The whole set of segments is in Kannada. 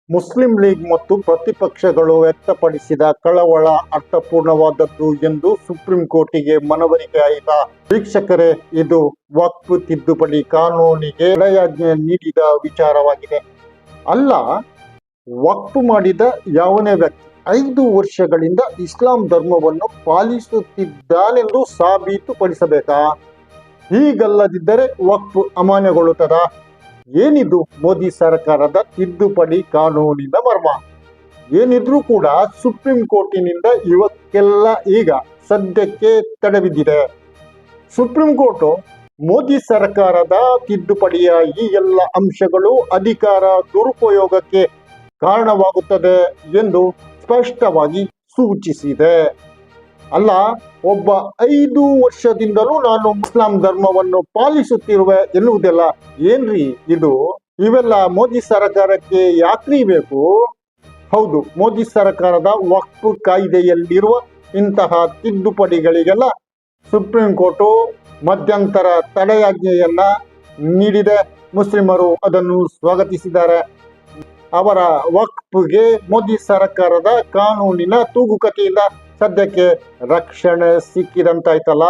ಮುಸ್ಲಿಂ ಲೀಗ್ ಮತ್ತು ಪ್ರತಿಪಕ್ಷಗಳು ವ್ಯಕ್ತಪಡಿಸಿದ ಕಳವಳ ಅರ್ಥಪೂರ್ಣವಾದದ್ದು ಎಂದು ಸುಪ್ರೀಂ ಕೋರ್ಟಿಗೆ ಮನವರಿಕೆ ಆಯಿತಾ? ವೀಕ್ಷಕರೇ, ಇದು ವಕ್ಫ್ ತಿದ್ದುಪಡಿ ಕಾನೂನಿಗೆ ತಡೆಯಾಜ್ಞೆ ನೀಡಿದ ವಿಚಾರವಾಗಿದೆ. ಅಲ್ಲ, ವಕ್ಫ್ ಮಾಡಿದ ಯಾವನೇ ವ್ಯಕ್ತಿ 5 ವರ್ಷಗಳಿಂದ ಇಸ್ಲಾಂ ಧರ್ಮವನ್ನು ಪಾಲಿಸುತ್ತಿದ್ದಾನೆಂದು ಸಾಬೀತುಪಡಿಸಬೇಕಾ? ಹೀಗಲ್ಲದಿದ್ದರೆ ವಕ್ಫ್ ಅಮಾನ್ಯಗೊಳ್ಳುತ್ತದಾ? ಏನಿದು ಮೋದಿ ಸರ್ಕಾರದ ತಿದ್ದುಪಡಿ ಕಾನೂನಿನ ಮರ್ಮ? ಏನಿದ್ರೂ ಕೂಡ ಸುಪ್ರೀಂ ಕೋರ್ಟಿನಿಂದ ಇವಕ್ಕೆಲ್ಲ ಈಗ ಸದ್ಯಕ್ಕೆ ತಡೆ ಬಿದ್ದಿದೆ. ಸುಪ್ರೀಂ ಕೋರ್ಟ್ ಮೋದಿ ಸರ್ಕಾರದ ತಿದ್ದುಪಡಿಯ ಈ ಎಲ್ಲ ಅಂಶಗಳು ಅಧಿಕಾರ ದುರುಪಯೋಗಕ್ಕೆ ಕಾರಣವಾಗುತ್ತದೆ ಎಂದು ಸ್ಪಷ್ಟವಾಗಿ ಸೂಚಿಸಿದೆ. ಅಲ್ಲ, ಒಬ್ಬ 5 ವರ್ಷದಿಂದಲೂ ನಾನು ಮುಸ್ಲಿಂ ಧರ್ಮವನ್ನು ಪಾಲಿಸುತ್ತಿರುವೆ ಎನ್ನುವುದೆಲ್ಲ ಏನ್ರಿ ಇದು? ಇವೆಲ್ಲ ಮೋದಿ ಸರ್ಕಾರಕ್ಕೆ ಯಾಕ್ರಿ ಬೇಕು? ಹೌದು, ಮೋದಿ ಸರ್ಕಾರದ ವಕ್ಫ್ ಕಾಯ್ದೆಯಲ್ಲಿರುವ ಇಂತಹ ತಿದ್ದುಪಡಿಗಳಿಗೆಲ್ಲ ಸುಪ್ರೀಂ ಕೋರ್ಟು ಮಧ್ಯಂತರ ತಡೆಯಾಜ್ಞೆಯನ್ನ ನೀಡಿದೆ. ಮುಸ್ಲಿಮರು ಅದನ್ನು ಸ್ವಾಗತಿಸಿದ್ದಾರೆ. ಅವರ ವಕ್ಫ್ಗೆ ಮೋದಿ ಸರ್ಕಾರದ ಕಾನೂನಿನ ತೂಗುಕತೆಯಿಂದ ಸದ್ಯಕ್ಕೆ ರಕ್ಷಣೆ ಸಿಕ್ಕಿದಂತಾಯ್ತಲ್ಲ.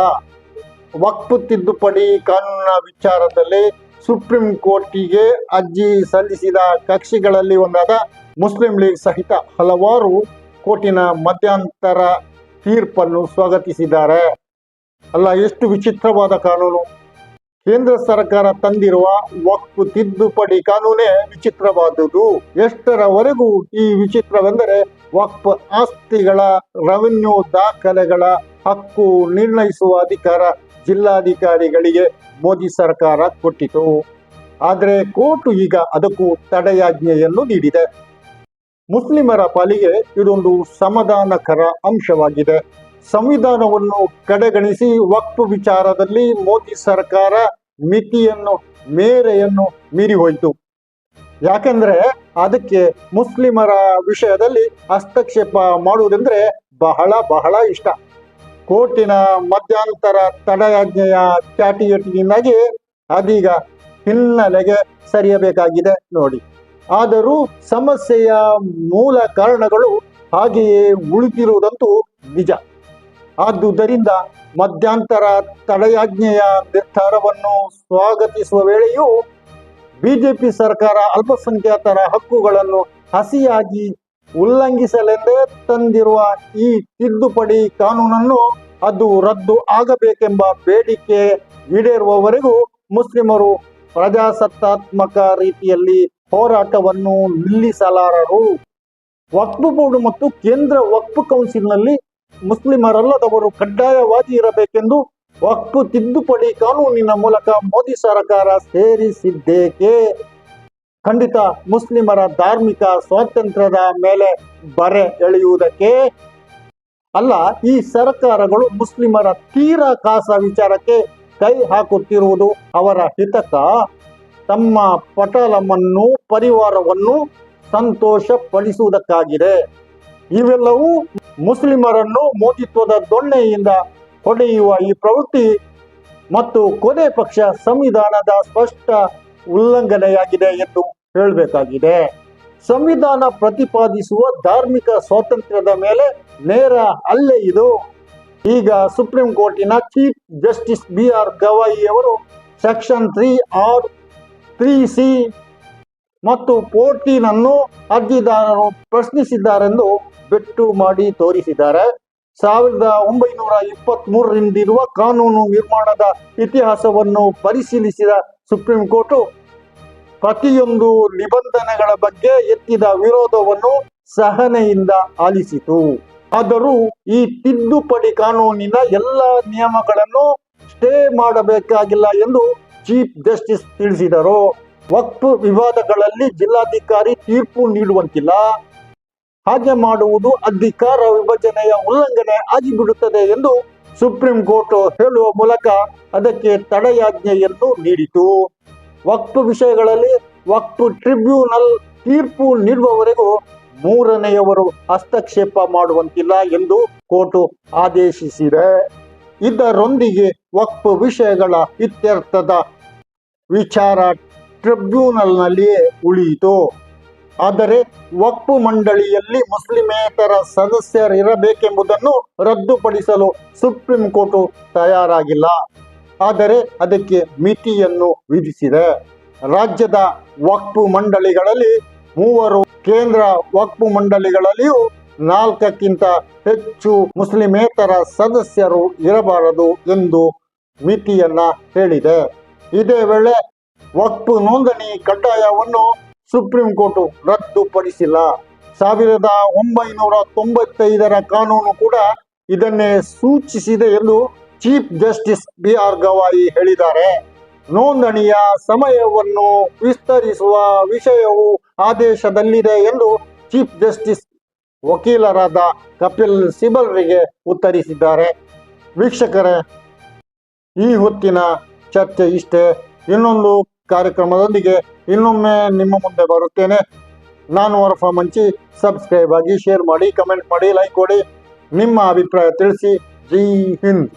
ವಕ್ಫ್ ತಿದ್ದುಪಡಿ ಕಾನೂನಿನ ವಿಚಾರದಲ್ಲಿ ಸುಪ್ರೀಂ ಕೋರ್ಟಿಗೆ ಅರ್ಜಿ ಸಲ್ಲಿಸಿದ ಕಕ್ಷಿಗಳಲ್ಲಿ ಒಂದಾದ ಮುಸ್ಲಿಂ ಲೀಗ್ ಸಹಿತ ಹಲವಾರು ಕೋರ್ಟಿನ ಮಧ್ಯಂತರ ತೀರ್ಪನ್ನು ಸ್ವಾಗತಿಸಿದ್ದಾರೆ. ಅಲ್ಲ, ಎಷ್ಟು ವಿಚಿತ್ರವಾದ ಕಾನೂನು! ಕೇಂದ್ರ ಸರ್ಕಾರ ತಂದಿರುವ ವಕ್ಫ್ ತಿದ್ದುಪಡಿ ಕಾನೂನೇ ವಿಚಿತ್ರವಾದುದು. ಎಷ್ಟರವರೆಗೂ ಈ ವಿಚಿತ್ರವೆಂದರೆ, ವಕ್ಫ್ ಆಸ್ತಿಗಳ ರೆವಿನ್ಯೂ ದಾಖಲೆಗಳ ಹಕ್ಕು ನಿರ್ಣಯಿಸುವ ಅಧಿಕಾರ ಜಿಲ್ಲಾಧಿಕಾರಿಗಳಿಗೆ ಮೋದಿ ಸರ್ಕಾರ ಕೊಟ್ಟಿತು. ಆದರೆ ಕೋರ್ಟ್ ಈಗ ಅದಕ್ಕೂ ತಡೆಯಾಜ್ಞೆಯನ್ನು ನೀಡಿದೆ. ಮುಸ್ಲಿಮರ ಪಾಲಿಗೆ ಇದೊಂದು ಸಮಾಧಾನಕರ ಅಂಶವಾಗಿದೆ. ಸಂವಿಧಾನವನ್ನು ಕಡೆಗಣಿಸಿ ವಕ್ಫ್ ವಿಚಾರದಲ್ಲಿ ಮೋದಿ ಸರ್ಕಾರ ಮೇರೆಯನ್ನು ಮೀರಿ ಹೋಯಿತು. ಯಾಕೆಂದ್ರೆ ಅದಕ್ಕೆ ಮುಸ್ಲಿಮರ ವಿಷಯದಲ್ಲಿ ಹಸ್ತಕ್ಷೇಪ ಮಾಡುವುದೆಂದ್ರೆ ಬಹಳ ಇಷ್ಟ. ಕೋರ್ಟಿನ ಮಧ್ಯಂತರ ತಡೆಯಾಜ್ಞೆಯ ಚಾಟಿಯಟಿನಿಂದಾಗಿ ಅದೀಗ ಹಿನ್ನೆಲೆಗೆ ಸರಿಯಬೇಕಾಗಿದೆ ನೋಡಿ. ಆದರೂ ಸಮಸ್ಯೆಯ ಮೂಲ ಕಾರಣಗಳು ಹಾಗೆಯೇ ಉಳಿದಿರುವುದಂತೂ ನಿಜ. ಆದುದರಿಂದ ಮಧ್ಯಂತರ ತಡೆಯಾಜ್ಞೆಯ ನಿರ್ಧಾರವನ್ನು ಸ್ವಾಗತಿಸುವ ವೇಳೆಯೂ ಬಿಜೆಪಿ ಸರ್ಕಾರ ಅಲ್ಪಸಂಖ್ಯಾತರ ಹಕ್ಕುಗಳನ್ನು ಹಸಿಯಾಗಿ ಉಲ್ಲಂಘಿಸಲೆಂದೇ ತಂದಿರುವ ಈ ತಿದ್ದುಪಡಿ ಕಾನೂನನ್ನು ಅದು ರದ್ದು ಆಗಬೇಕೆಂಬ ಬೇಡಿಕೆ ಈಡೇರುವವರೆಗೂ ಮುಸ್ಲಿಮರು ಪ್ರಜಾಸತ್ತಾತ್ಮಕ ರೀತಿಯಲ್ಲಿ ಹೋರಾಟವನ್ನು ನಿಲ್ಲಿಸಲಾರರು. ವಕ್ಫ್ ಬೋರ್ಡ್ ಮತ್ತು ಕೇಂದ್ರ ವಕ್ಫ್ ಕೌನ್ಸಿಲ್ನಲ್ಲಿ ಮುಸ್ಲಿಮರಲ್ಲದವರು ಕಡ್ಡಾಯವಾಗಿ ಇರಬೇಕೆಂದು ವಕ್ಫ್ ತಿದ್ದುಪಡಿ ಕಾನೂನಿನ ಮೂಲಕ ಮೋದಿ ಸರ್ಕಾರ ಸೇರಿಸಿದ್ದೇಕೆ? ಖಂಡಿತ ಮುಸ್ಲಿಮರ ಧಾರ್ಮಿಕ ಸ್ವಾತಂತ್ರ್ಯದ ಮೇಲೆ ಬರೆ ಎಳೆಯುವುದಕ್ಕೆ ಅಲ್ಲ. ಈ ಸರ್ಕಾರಗಳು ಮುಸ್ಲಿಮರ ತೀರಾ ಖಾಸ ವಿಚಾರಕ್ಕೆ ಕೈ ಹಾಕುತ್ತಿರುವುದು ಅವರ ಹಿತಕ, ತಮ್ಮ ಪಟಲಮನ್ನು ಪರಿವಾರವನ್ನು ಸಂತೋಷ ಪಡಿಸುವುದಕ್ಕಾಗಿದೆ. ಇವೆಲ್ಲವೂ ಮುಸ್ಲಿಮರನ್ನು ಮೋದಿತ್ವದ ದೊಣ್ಣೆಯಿಂದ ಹೊಡೆಯುವ ಈ ಪ್ರವೃತ್ತಿ ಮತ್ತು ಕೊನೆ ಪಕ್ಷ ಸಂವಿಧಾನದ ಸ್ಪಷ್ಟ ಉಲ್ಲಂಘನೆಯಾಗಿದೆ ಎಂದು ಹೇಳಬೇಕಾಗಿದೆ. ಸಂವಿಧಾನ ಪ್ರತಿಪಾದಿಸುವ ಧಾರ್ಮಿಕ ಸ್ವಾತಂತ್ರ್ಯದ ಮೇಲೆ ನೇರ ಹಲ್ಲೆ ಇದು. ಈಗ ಸುಪ್ರೀಂ ಕೋರ್ಟಿನ ಚೀಫ್ ಜಸ್ಟಿಸ್ BR ಗವಾಯಿ ಅವರು ಸೆಕ್ಷನ್ 3R 3C ಮತ್ತು 14 ಅರ್ಜಿದಾರರು ಪ್ರಶ್ನಿಸಿದ್ದಾರೆಂದು ಬೆಟ್ಟು ಮಾಡಿ ತೋರಿಸಿದ್ದಾರೆ. 1923ರಿಂದಿರುವ ಕಾನೂನು ನಿರ್ಮಾಣದ ಇತಿಹಾಸವನ್ನು ಪರಿಶೀಲಿಸಿದ ಸುಪ್ರೀಂ ಕೋರ್ಟ್ ಪ್ರತಿಯೊಂದು ನಿಬಂಧನೆಗಳ ಬಗ್ಗೆ ಎತ್ತಿದ ವಿರೋಧವನ್ನು ಸಹನೆಯಿಂದ ಆಲಿಸಿತು. ಆದರೂ ಈ ತಿದ್ದುಪಡಿ ಕಾನೂನಿನ ಎಲ್ಲ ನಿಯಮಗಳನ್ನು ಸ್ಟೇ ಮಾಡಬೇಕಾಗಿಲ್ಲ ಎಂದು ಚೀಫ್ ಜಸ್ಟಿಸ್ ತಿಳಿಸಿದರು. ವಕ್ಫ್ ವಿವಾದಗಳಲ್ಲಿ ಜಿಲ್ಲಾಧಿಕಾರಿ ತೀರ್ಪು ನೀಡುವಂತಿಲ್ಲ. ಹಾಗೆ ಮಾಡುವುದು ಅಧಿಕಾರ ವಿಭಜನೆಯ ಉಲ್ಲಂಘನೆ ಆಗಿಬಿಡುತ್ತದೆ ಎಂದು ಸುಪ್ರೀಂ ಕೋರ್ಟ್ ಹೇಳುವ ಮೂಲಕ ಅದಕ್ಕೆ ತಡೆಯಾಜ್ಞೆಯನ್ನು ನೀಡಿತು. ವಕ್ಫ್ ವಿಷಯಗಳಲ್ಲಿ ವಕ್ಫ್ ಟ್ರಿಬ್ಯುನಲ್ ತೀರ್ಪು ನೀಡುವವರೆಗೂ ಮೂರನೆಯವರು ಹಸ್ತಕ್ಷೇಪ ಮಾಡುವಂತಿಲ್ಲ ಎಂದು ಕೋರ್ಟ್ ಆದೇಶಿಸಿದೆ. ಇದರೊಂದಿಗೆ ವಕ್ಫ್ ವಿಷಯಗಳ ಇತ್ಯರ್ಥದ ವಿಚಾರ ಟ್ರಿಬ್ಯುನಲ್ನಲ್ಲಿಯೇ ಉಳಿಯಿತು. ಆದರೆ ವಕ್ಫ್ ಮಂಡಳಿಯಲ್ಲಿ ಮುಸ್ಲಿಮೇತರ ಸದಸ್ಯರಿರಬೇಕೆಂಬುದನ್ನು ರದ್ದುಪಡಿಸಲು ಸುಪ್ರೀಂ ಕೋರ್ಟ್ ತಯಾರಾಗಿಲ್ಲ. ಆದರೆ ಅದಕ್ಕೆ ಮಿತಿಯನ್ನು ವಿಧಿಸಿದೆ. ರಾಜ್ಯದ ವಕ್ಫ್ ಮಂಡಳಿಗಳಲ್ಲಿ 3, ಕೇಂದ್ರ ವಕ್ಫ್ ಮಂಡಳಿಗಳಲ್ಲಿಯೂ 4ಕ್ಕಿಂತ ಹೆಚ್ಚು ಮುಸ್ಲಿಮೇತರ ಸದಸ್ಯರು ಇರಬಾರದು ಎಂದು ಮಿತಿಯನ್ನ ಹೇಳಿದೆ. ಇದೇ ವೇಳೆ ವಕ್ಫ್ ನೋಂದಣಿ ಕಡ್ಡಾಯವನ್ನು ಸುಪ್ರೀಂ ಕೋರ್ಟ್ ರದ್ದುಪಡಿಸಿಲ್ಲ. 1995ರ ಕಾನೂನು ಕೂಡ ಇದನ್ನೇ ಸೂಚಿಸಿದೆ ಎಂದು ಚೀಫ್ ಜಸ್ಟಿಸ್ BR ಗವಾಯಿ ಹೇಳಿದ್ದಾರೆ. ನೋಂದಣಿಯ ಸಮಯವನ್ನು ವಿಸ್ತರಿಸುವ ವಿಷಯವು ಆದೇಶದಲ್ಲಿದೆ ಎಂದು ಚೀಫ್ ಜಸ್ಟಿಸ್ ವಕೀಲರಾದ ಕಪಿಲ್ ಸಿಬಲ್ರಿಗೆ ಉತ್ತರಿಸಿದ್ದಾರೆ. ವೀಕ್ಷಕರೇ, ಈ ಹೊತ್ತಿನ ಚರ್ಚೆ ಇಷ್ಟೇ. ಇನ್ನೊಂದು ಕಾರ್ಯಕ್ರಮದೊಂದಿಗೆ ಇನ್ನೊಮ್ಮೆ ನಿಮ್ಮ ಮುಂದೆ ಬರುತ್ತೇನೆ. ನಾನು ವರಫಾ ಮಂಚಿ. ಸಬ್ಸ್ಕ್ರೈಬ್ ಆಗಿ, ಶೇರ್ ಮಾಡಿ, ಕಮೆಂಟ್ ಮಾಡಿ, ಲೈಕ್ ಕೊಡಿ, ನಿಮ್ಮ ಅಭಿಪ್ರಾಯ ತಿಳಿಸಿ. ಜೈ ಹಿಂದ್.